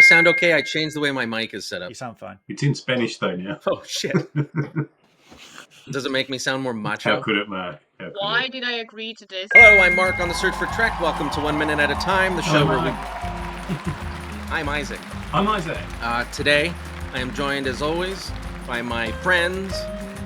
sound okay? I changed the way my mic is set up. You sound fine. It's in Spanish though now. Oh, shit. Does it make me sound more macho? How could it, Mark? Why did I agree to this? Hello, I'm Mark on the Search for Trek. Welcome to 1 Minute at a Time, the show where we... I'm Izaak. I'm Izaak. Today, I am joined, as always, by my friends,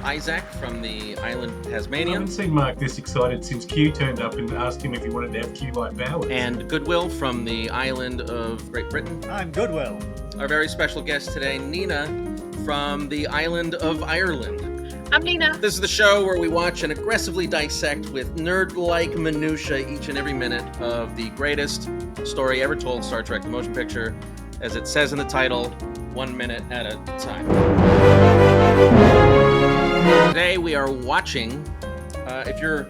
Izaak from the island Tasmania. I haven't seen Mark this excited since Q turned up and asked him if he wanted to have Q-like powers. And Goodwill from the island of Great Britain. I'm Goodwill. Our very special guest today, Nina, from the island of Ireland. I'm Nina. This is the show where we watch and aggressively dissect with nerd-like minutia each and every minute of the greatest story ever told, Star Trek, the motion picture, as it says in the title, 1 minute at a time. Today we are watching, if you're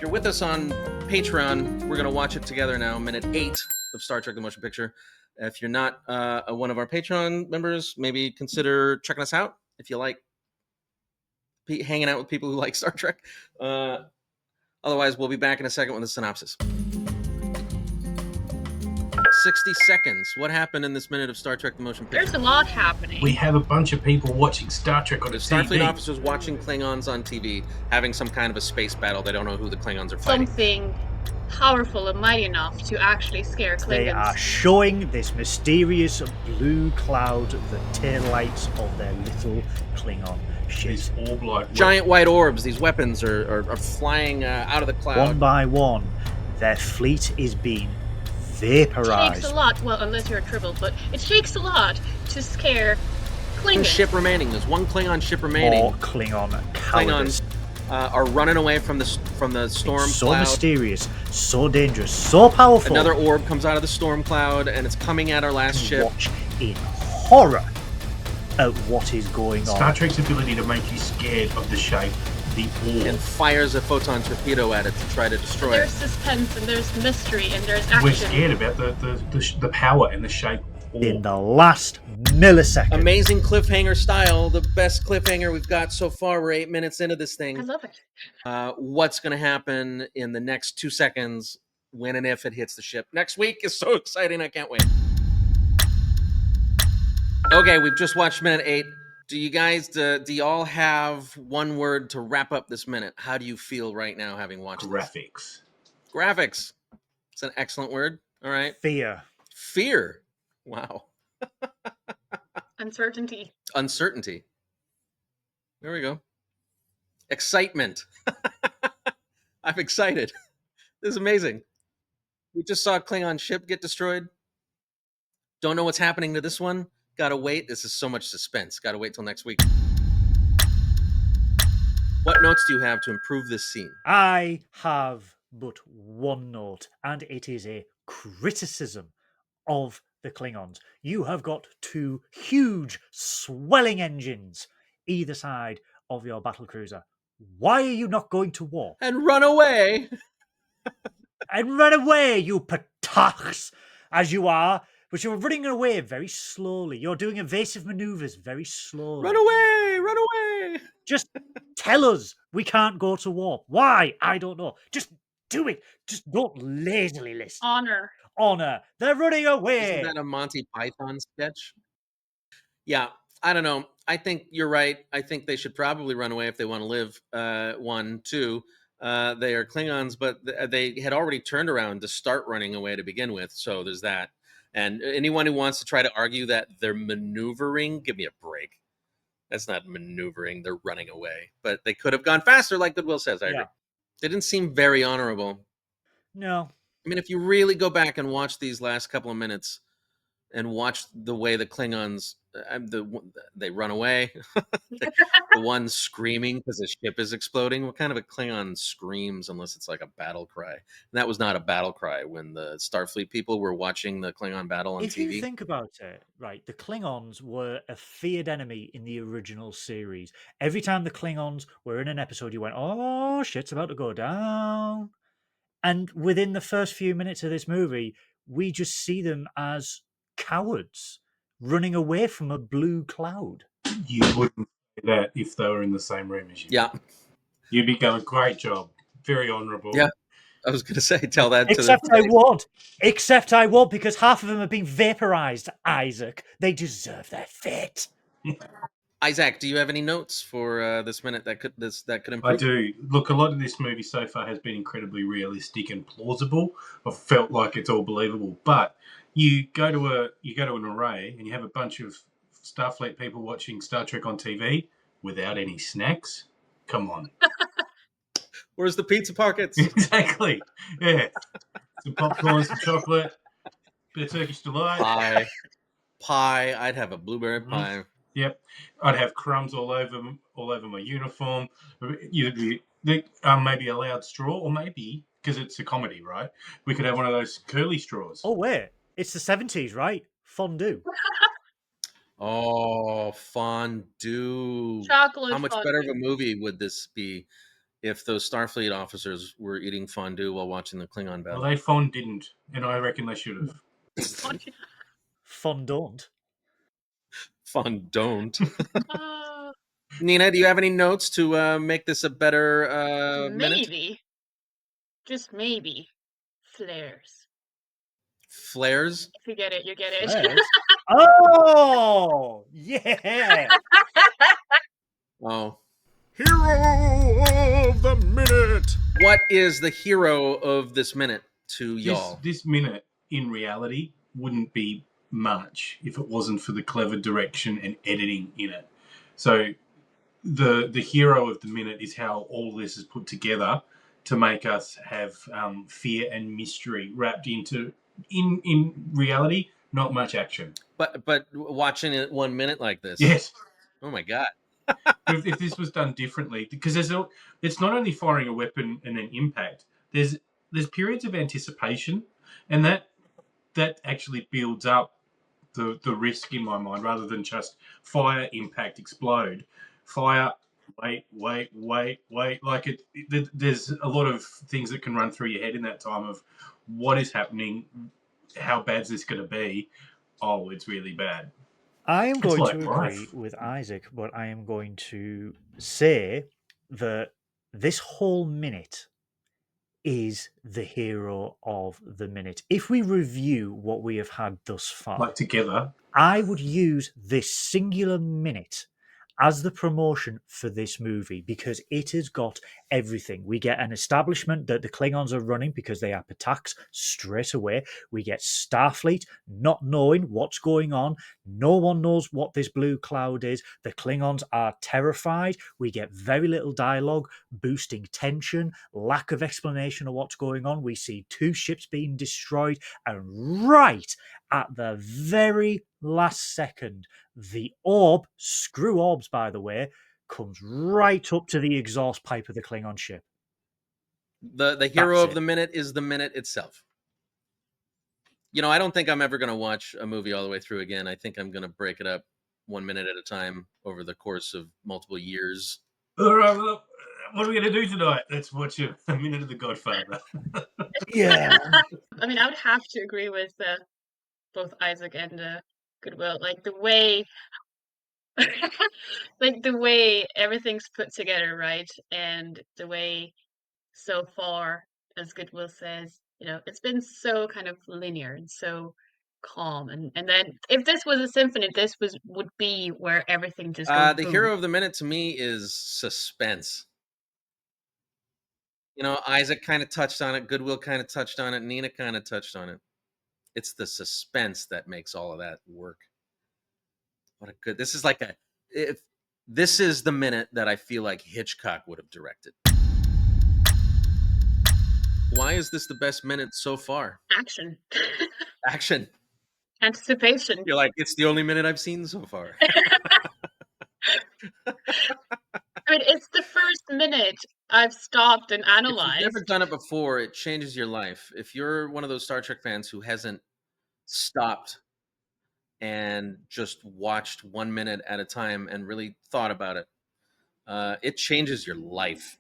with us on Patreon, we're going to watch it together now, minute 8 of Star Trek, the motion picture. If you're not one of our Patreon members, maybe consider checking us out if you like hanging out with people who like Star Trek. Otherwise, we'll be back in a second with a synopsis. 60 seconds. What happened in this minute of Star Trek the motion picture? There's a lot happening. We have a bunch of people watching Star Trek on The TV. Starfleet officers watching Klingons on TV, having some kind of a space battle. They don't know who the Klingons are fighting. Something powerful and mighty enough to actually scare Klingons. They are showing this mysterious blue cloud the taillights of their little Klingon ships. These orb-like Giant white orbs. These weapons are flying out of the cloud. One by one, their fleet is being It vaporized. takes a lot, well, unless you're a tribble, but it takes a lot to scare One Klingons. ship remaining. There's one Klingon ship remaining. More Klingon cowardice. Klingons are running away from the storm So cloud. mysterious, so dangerous, so powerful. Another orb comes out of the storm cloud, and it's coming at our last ship. Watch in horror at what is going Star on. Trek's ability to make you scared of the shape, the And orb. fires a photon torpedo at it to try to destroy There's it. suspense and there's mystery and there's action. We're scared about the power and the shape. In the last millisecond. Amazing cliffhanger style, the best cliffhanger we've got so far. We're 8 minutes into this I thing. love it. What's going to happen in the next 2 seconds when and if it hits the ship next week is so exciting. I can't wait. Okay, we've just watched minute 8. Do you guys, do y'all have one word to wrap up this minute? How do you feel right now having watched this? Graphics. Graphics. It's an excellent word. All right. Fear. Fear. Wow. Uncertainty. Uncertainty. There we go. Excitement. I'm excited. This is amazing. We just saw a Klingon ship get destroyed. Don't know what's happening to this one. Gotta wait. This is so much suspense. Gotta wait till next week. What notes do you have to improve this scene? I have but one note, and it is a criticism of the Klingons. You have got two huge, swelling engines either side of your battlecruiser. Why are you not going to war? And run away. And run away, you petachs, as you are. But you're running away very slowly. You're doing evasive maneuvers very slowly. Run away. Run away. Just tell us we can't go to war. Why? I don't know. Just do it. Just don't lazily listen. Honor. Honor. They're running away. Isn't that a Monty Python sketch? Yeah, I don't know. I think you're right. I think they should probably run away if they want to live. 1, 2. They are Klingons, but they had already turned around to start running away to begin with. So there's that. And anyone who wants to try to argue that they're maneuvering, give me a break. That's not maneuvering. They're running away. But they could have gone faster, like Goodwill says. I agree. They didn't seem very honorable. No. I mean, if you really go back and watch these last couple of minutes and watch the way the Klingons, they run away, the one screaming because the ship is exploding. What kind of a Klingon screams unless it's like a battle cry? And that was not a battle cry when the Starfleet people were watching the Klingon battle on If TV. you think about it, right, the Klingons were a feared enemy in the original series. Every time the Klingons were in an episode, you went, oh, shit's about to go down. And within the first few minutes of this movie, we just see them as cowards running away from a blue cloud. You wouldn't say that if they were in the same room as you. Yeah. You'd be going, great job. Very honourable. Yeah. I was going to say, tell that to Except the I won't. Except I won't, because half of them have been vaporized, Isaac. They deserve their fate. Izaak, do you have any notes for this minute that could I improve? do. Look, a lot of this movie so far has been incredibly realistic and plausible. I've felt like it's all believable. But you go to an array and you have a bunch of Starfleet people watching Star Trek on TV without any snacks. Come on. Where's the pizza pockets? Exactly. Yeah. Some popcorn, some chocolate, bit of Turkish delight. Pie. I'd have a blueberry Mhm. pie. Yep. I'd have crumbs all over my uniform. Maybe a loud straw, or maybe, because it's a comedy, right? We could have one of those curly straws. Oh, wait. It's the 70s, right? Fondue. Oh, fondue. Chocolate How much fondue. better of a movie would this be if those Starfleet officers were eating fondue while watching the Klingon Well, battle? they didn't, and I reckon they should have. Fondant. Fondant. Uh, Nina, do you have any notes to make this a better minute? maybe, just maybe, flares. Flares? If you get it, you get it. Flares? Oh, yeah. Oh. Hero of the minute. What is the hero of this minute to y'all? This minute, in reality, wouldn't be much if it wasn't for the clever direction and editing in it. So the hero of the minute is how all this is put together to make us have fear and mystery wrapped into, in reality, not much action. But watching it 1 minute like this. Yes. Oh my god. if this was done differently, because it's not only firing a weapon and then impact. There's periods of anticipation, and that actually builds up the risk in my mind, rather than just fire, impact, explode. Fire, wait. Like there's a lot of things that can run through your head in that time of what is happening, how bad's this going to be? Oh, it's really bad. I am going like to life. agree with Isaac, but I am going to say that this whole minute is the hero of the minute. If we review what we have had thus far, Like together. I would use this singular minute as the promotion for this movie, because it has got everything. We get an establishment that the Klingons are running because they have attacks straight away. We get Starfleet not knowing what's going on. No one knows what this blue cloud is. The Klingons are terrified. We get very little dialogue, boosting tension, lack of explanation of what's going on. We see 2 ships being destroyed, and right at the very last second, the orb, screw orbs by the way, comes right up to the exhaust pipe of the Klingon ship. The hero That's of it. the minute is the minute itself. You know, I don't think I'm ever going to watch a movie all the way through again. I think I'm going to break it up 1 minute at a time over the course of multiple years. All right, well, what are we going to do tonight? Let's watch a minute of The Godfather. Yeah. I mean, I would have to agree with both Isaac and Goodwill. Like the way, like the way everything's put together, right? And the way so far, as Goodwill says, it's been so kind of linear and so calm. And then if this was a symphony, this would be where everything just goes The boom. hero of the minute to me is suspense. You know, Izaak kind of touched on it. Goodwill kind of touched on it. Nina kind of touched on it. It's the suspense that makes all of that work. This is like this is the minute that I feel like Hitchcock would have directed. Why is this the best minute so far? Action. Action. Anticipation. You're like, it's the only minute I've seen so far. I mean, it's the first minute I've stopped and If you've analyzed. never done it before, it changes your life. If you're one of those Star Trek fans who hasn't stopped and just watched 1 minute at a time and really thought about it, it changes your life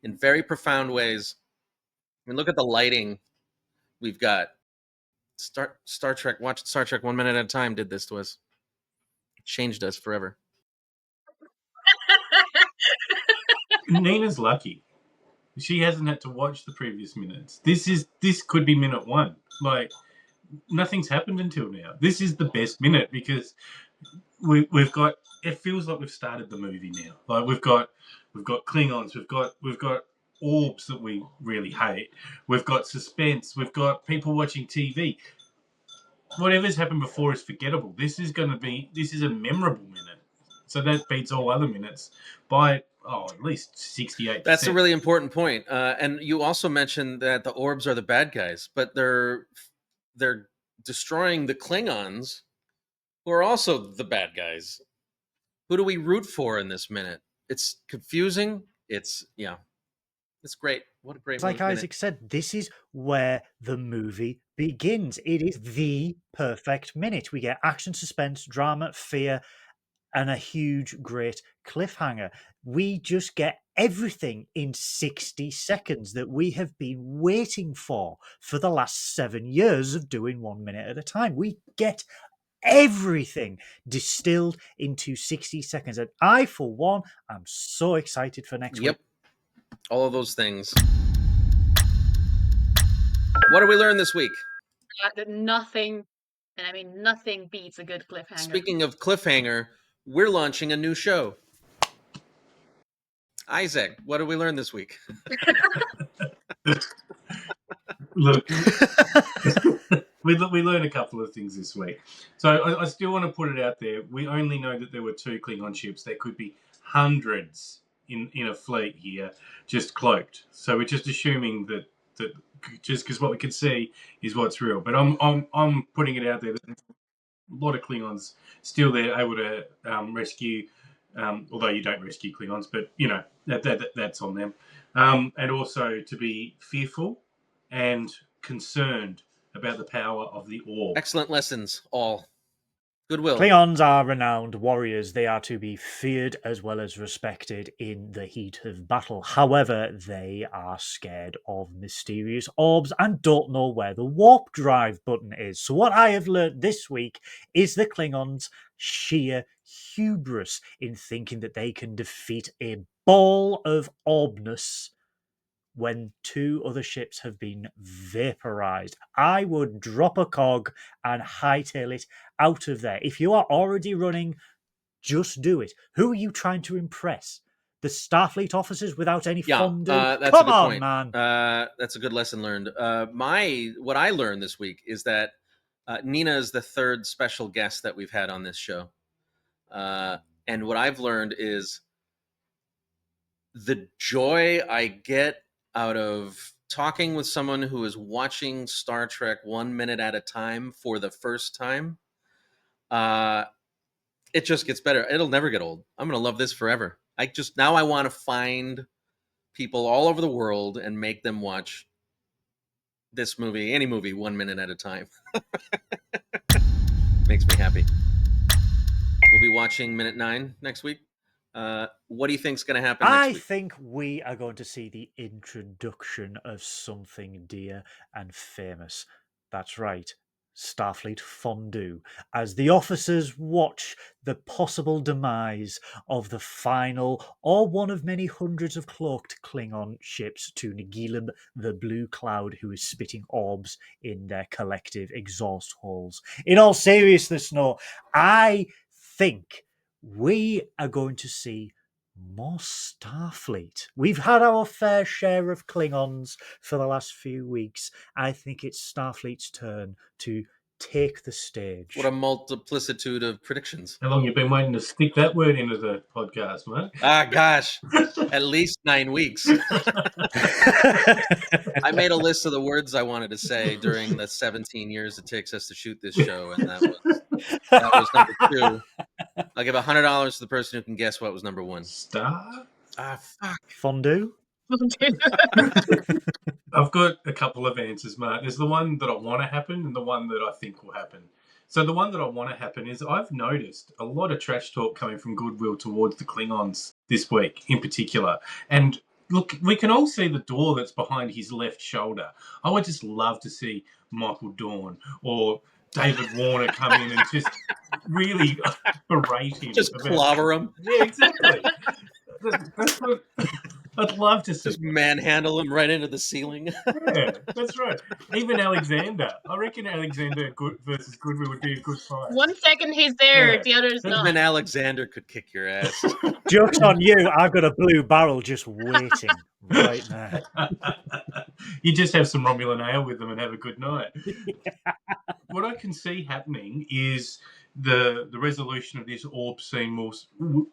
in very profound ways. I mean, look at the lighting we've got. Star Trek, watch Star Trek 1 minute at a time did this to us. It changed us forever. Nina's lucky. She hasn't had to watch the previous minutes. This could be minute 1. Like, nothing's happened until now. This is the best minute because we've got. It feels like we've started the movie now. Like we've got Klingons. We've got orbs that we really hate. We've got suspense. We've got people watching TV. Whatever's happened before is forgettable. This is a memorable minute. So that beats all other minutes by at least 68%. That's a really important point. And you also mentioned that the orbs are the bad guys, but they're destroying the Klingons, who are also the bad guys. Who do we root for in this minute? It's confusing. It's great. What a great Like minute. Izaak said, this is where the movie begins. It is the perfect minute. We get action, suspense, drama, fear, and a huge, great cliffhanger. We just get everything in 60 seconds that we have been waiting for the last 7 years of doing 1 minute at a time. We get everything distilled into 60 seconds. And I, for one, am so excited for next week. All of those things. What did we learn this week? That nothing, and I mean nothing, beats a good cliffhanger. Speaking of cliffhanger, we're launching a new show. Izaak, what did we learn this week? Look, we learned a couple of things this week. So I still want to put it out there. We only know that there were 2 Klingon ships. There could be hundreds in a fleet here, just cloaked. So we're just assuming that just because what we can see is what's real. But I'm putting it out there that there's a lot of Klingons still there, able to rescue. Although you don't rescue Klingons, but you know that's on them. And also to be fearful and concerned about the power of the orb. Excellent lessons, all. Goodwill. Klingons are renowned warriors. They are to be feared as well as respected in the heat of battle. However, they are scared of mysterious orbs and don't know where the warp drive button is. So what I have learned this week is the Klingons' sheer hubris in thinking that they can defeat a ball of orbness when 2 other ships have been vaporized. I would drop a cog and hightail it out of there. If you are already running, just do it. Who are you trying to impress? The Starfleet officers without any fondue? That's Come a good on, point. man. That's a good lesson learned. What I learned this week is that Nina is the 3rd special guest that we've had on this show. And what I've learned is the joy I get out of talking with someone who is watching Star Trek 1 minute at a time for the first time. It just gets better. It'll never get old. I'm going to love this forever. Now I want to find people all over the world and make them watch this movie, any movie, 1 minute at a time. Makes me happy. We'll be watching minute 9 next week. What do you think's going to happen next week? I think we are going to see the introduction of something dear and famous. That's right, Starfleet fondue, as the officers watch the possible demise of the final or one of many hundreds of cloaked Klingon ships to Nagilum, the blue cloud who is spitting orbs in their collective exhaust holes. In all seriousness, no, I think we are going to see more Starfleet. We've had our fair share of Klingons for the last few weeks. I think it's Starfleet's turn to take the stage. What a multiplicitude of predictions. How long you been waiting to stick that word into the podcast, mate? Gosh, at least 9 weeks. I made a list of the words I wanted to say during the 17 years it takes us to shoot this show, and that was number 2. I'll give $100 to the person who can guess what was number 1. Star? Fuck. Fondue? I've got a couple of answers, Mark. There's the one that I want to happen and the one that I think will happen. So the one that I want to happen is I've noticed a lot of trash talk coming from Goodwill towards the Klingons this week in particular. And look, we can all see the door that's behind his left shoulder. I would just love to see Michael Dorn or David Warner come in and just really berate him. Just clobber him. Yeah, exactly. I'd love to see. Just manhandle him right into the ceiling. Yeah, that's right. Even Alexander. I reckon Alexander versus Goodwill would be a good fight. 1 second he's there, Yeah. the other's not. Even Alexander could kick your ass. Joke's on you. I've got a blue barrel just waiting right there. You just have some Romulan ale with them and have a good night. What I can see happening is the resolution of this orb scene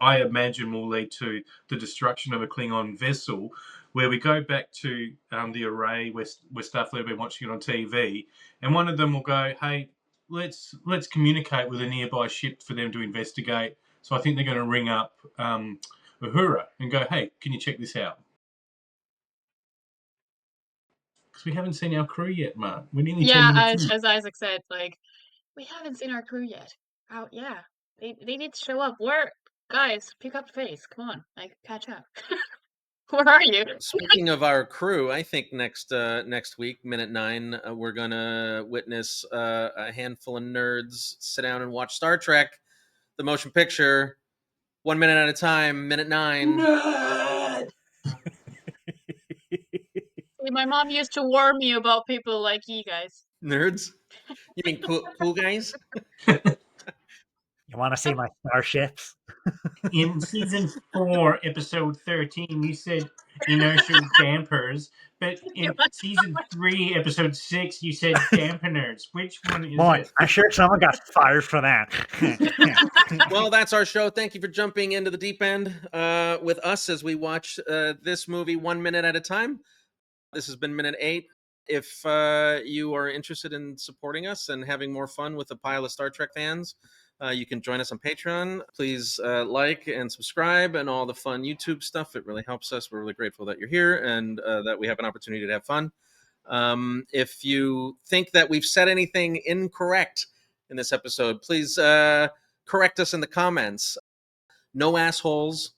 I imagine will lead to the destruction of a Klingon vessel, where we go back to the array where Starfleet have been watching it on TV, and one of them will go, "Hey, let's communicate with a nearby ship for them to investigate." So I think they're going to ring up Uhura and go, "Hey, can you check this out?" Because we haven't seen our crew yet, Mark. We're nearly 10 minutes in. As Isaac said, like, we haven't seen our crew yet. Oh yeah, they need to show up. Where, guys? Pick up the pace. Come on, like, catch up. Where are you? Speaking of our crew, I think next week, minute 9, we're gonna witness a handful of nerds sit down and watch Star Trek, the motion picture, 1 minute at a time. Minute 9. Nerd! See, my mom used to warn me about people like you guys. Nerds? You mean cool guys? You want to see my starships? In season 4, episode 13, you said inertial dampers, but in season 3, episode 6, you said dampeners. Which one is Boy, it? I'm sure someone got fired for that. Well, that's our show. Thank you for jumping into the deep end with us as we watch this movie 1 minute at a time. This has been minute 8. If you are interested in supporting us and having more fun with a pile of Star Trek fans, you can join us on Patreon. Please like and subscribe and all the fun YouTube stuff. It really helps us. We're really grateful that you're here and that we have an opportunity to have fun. If you think that we've said anything incorrect in this episode, please correct us in the comments. No assholes.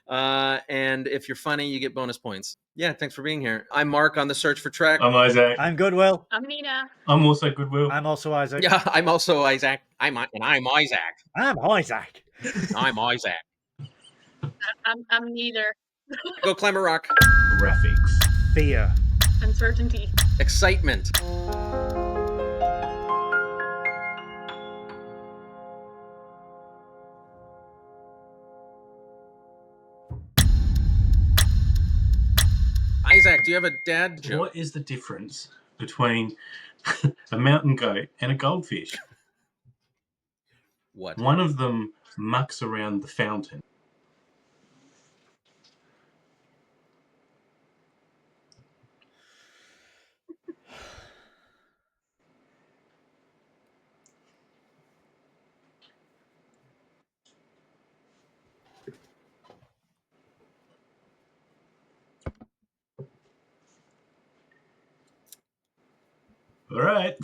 And if you're funny, you get bonus points. Yeah, thanks for being here. I'm Mark on the search for Trek. I'm Izaak. I'm Goodwill. I'm Nina. I'm also Goodwill. I'm also Isaac. Yeah, I'm also Izaak. I'm Izaak. I'm Isaac. I'm Izaak. I'm neither. Go climb a rock. Graphics. Fear. Uncertainty. Excitement. Izaak, do you have a dad joke? What is the difference between a mountain goat and a goldfish? What? One of them mucks around the fountain. All right.